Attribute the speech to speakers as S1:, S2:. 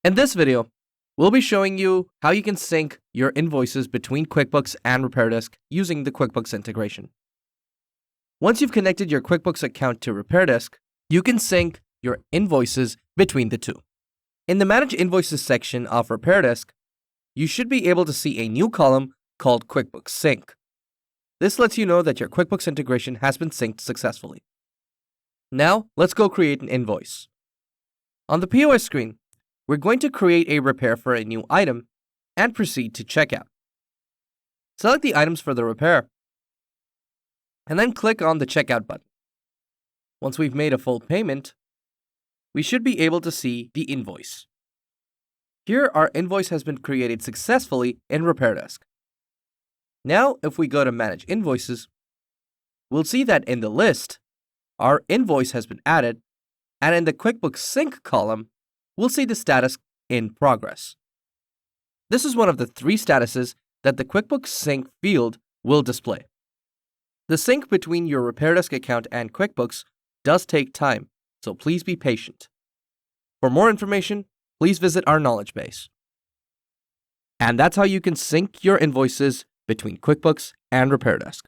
S1: In this video, we'll be showing you how you can sync your invoices between QuickBooks and RepairDesk using the QuickBooks integration. Once you've connected your QuickBooks account to RepairDesk, you can sync your invoices between the two. In the Manage Invoices section of RepairDesk, you should be able to see a new column called QuickBooks Sync. This lets you know that your QuickBooks integration has been synced successfully. Now, let's go create an invoice. On the POS screen, we're going to create a repair for a new item and proceed to checkout. Select the items for the repair and then click on the checkout button. Once we've made a full payment, we should be able to see the invoice. Here, our invoice has been created successfully in RepairDesk. Now, if we go to Manage Invoices, we'll see that in the list, our invoice has been added, and in the QuickBooks Sync column, we'll see the status in progress. This is one of the 3 statuses that the QuickBooks Sync field will display. The sync between your RepairDesk account and QuickBooks does take time, so please be patient. For more information, please visit our knowledge base. And that's how you can sync your invoices between QuickBooks and RepairDesk.